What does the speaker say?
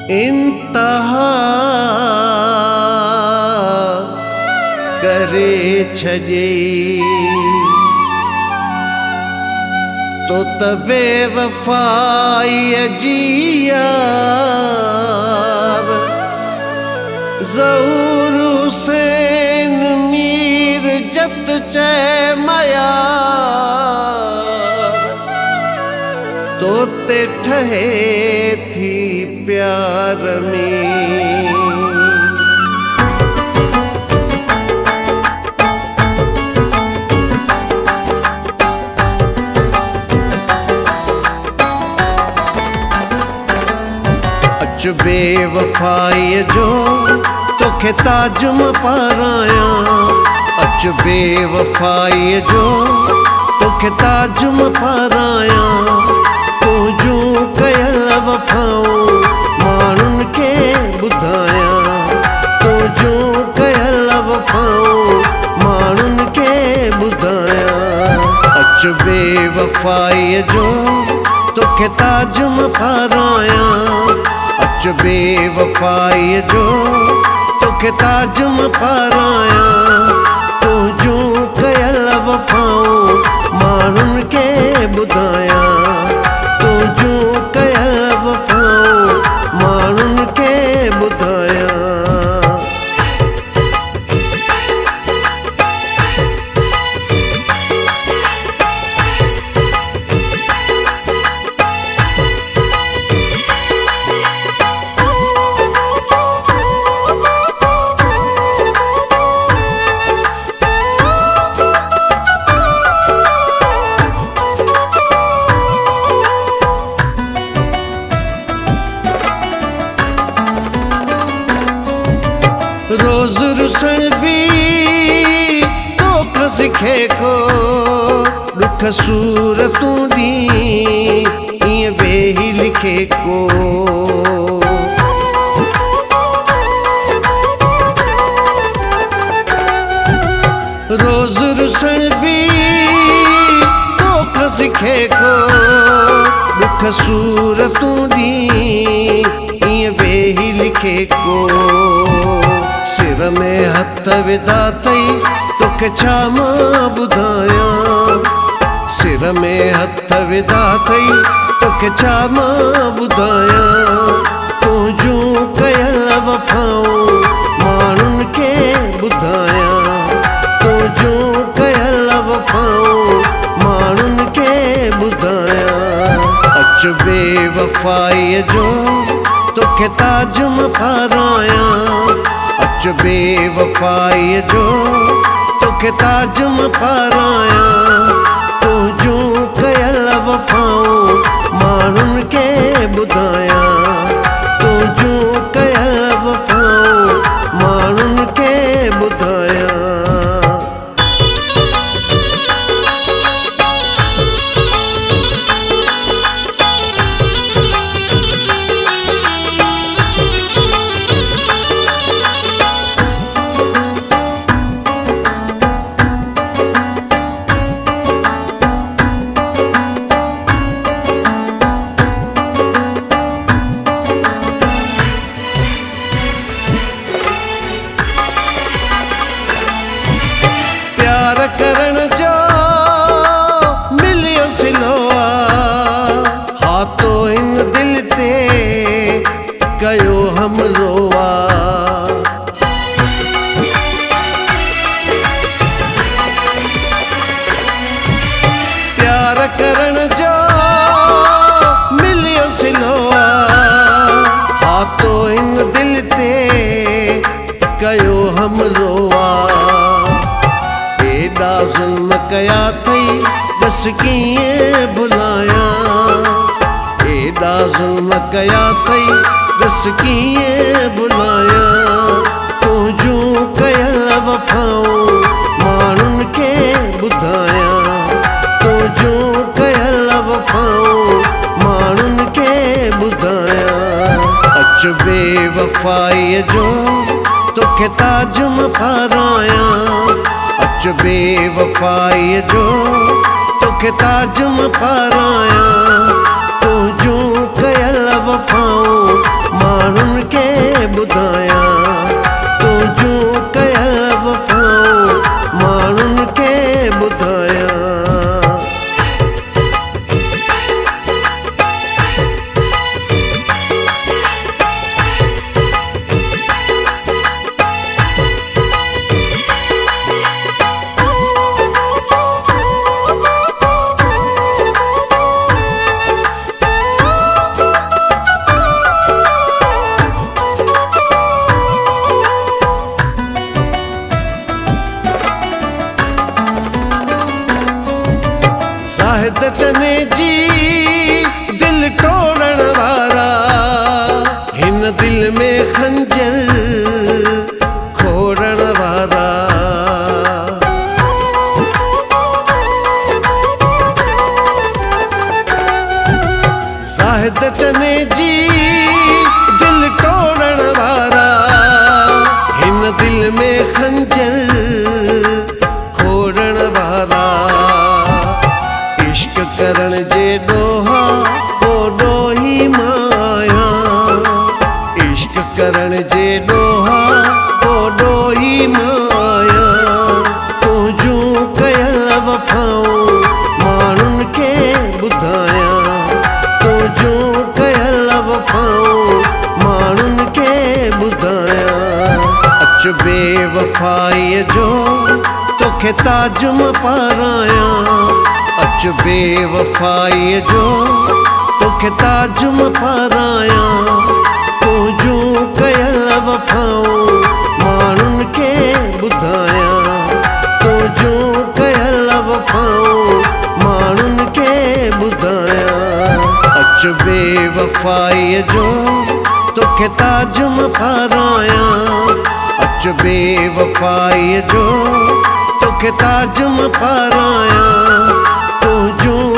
इंतहा करे छजे तो तबे वफाई जियार ज़हूर हुसैन मीर जत चे मयार तो ते ठहे थी प्यार में। बेवफाई जो तोखे ताजुम पाराया अच बेवफाई जो तोखे ताजुम पाराया तुझू कयल वफाऊं माण्हुनि खे ॿुधाया तुझू कयल वफाऊं माण्हुनि खे ॿुधाया अच बेवफाई जो तोखे ताजुम पाराया अच बेवफाई जो तोखे ताजुम पाराया तुझू कयल वफाऊं माण्हुनि खे ॿुधाया तुझू कयल वफाऊं माण्हुनि खे ॿुधाया। रोज़ रुसण भी तोख सिखे को दुख सूरतूं दी ईअं वेही लिखे को रोज़ रुसण भी तोख सिखे को दुख सूरतूं दी ईअं वेही लिखे को सिर में हथ विधा थई तोखे छा मां ॿुधायां सिर में हथ विधा थई तोखे छा मां ॿुधायां तुझू कयल वफाऊं माण्हुनि खे ॿुधायां तुझू कयल वफाऊं माण्हुनि खे ॿुधायां अच बेवफाई जो तोखे ताजुम पाराया अच बेवफाई जो तोखे ताजुम पाराया तुझू कयल वफाऊं माण्हुनि खे ॿुधाया तुझू कयल वफाऊं माण्हुनि खे ॿुधाया। प्यार करण जो मिलियो सिलो हा तो इन दिल ते कयो हमलो प्यार करण जो मिलियो सिलो हा तो इन दिल ते कयो हमलो एॾा ज़ुल्म कया थई बस कीअं भुलाया एॾा ज़ुल्म कया थई बस कीअं भुलाया तुझू कयल वफाऊं माण्हुनि खे ॿुधाया तुझू कयल वफाऊं माण्हुनि खे ॿुधाया अच बेवफाई जो तोखे ताजुम पाराया अच बेवफाई जो तोखे ताजुम पाराया तुझू कयल वफाऊं माण्हुनि खे ॿुधायां तुंहिंजूं कयल वफ़ाऊं माण्हुनि खे ॿुधायां। शाहिद चने जी दिल तोड़ण वारा हिन दिल में खंजर खोड़ण वारा। शाहिद चने जी दिल तोड़ण वारा हिन दिल में खंजर खोड़ण वारा। इश्क करण जे ॾोहा होॾो ही माया इश्क करण जे ॾोहा होॾो ही माया। तुंहिंजूं कयल वफ़ाऊं माण्हुनि खे ॿुधायां तुंहिंजूं कयल वफ़ाऊं माण्हुनि खे ॿुधायां। अच बेवफ़ाईअ जो तोखे ताजुम पारायां अच बेवफ़ाईअ जो तोखे ताजुम पारायां। तुंहिंजूं कयल वफ़ाऊं माण्हुनि खे ॿुधायां तुंहिंजूं कयल वफ़ाऊं माण्हुनि खे ॿुधायां। अच बेवफ़ाईअ जो तोखे ताजुम पारायां अच बेवफ़ाईअ जो तोखे ताजुम पारायां। तुंहिंजूं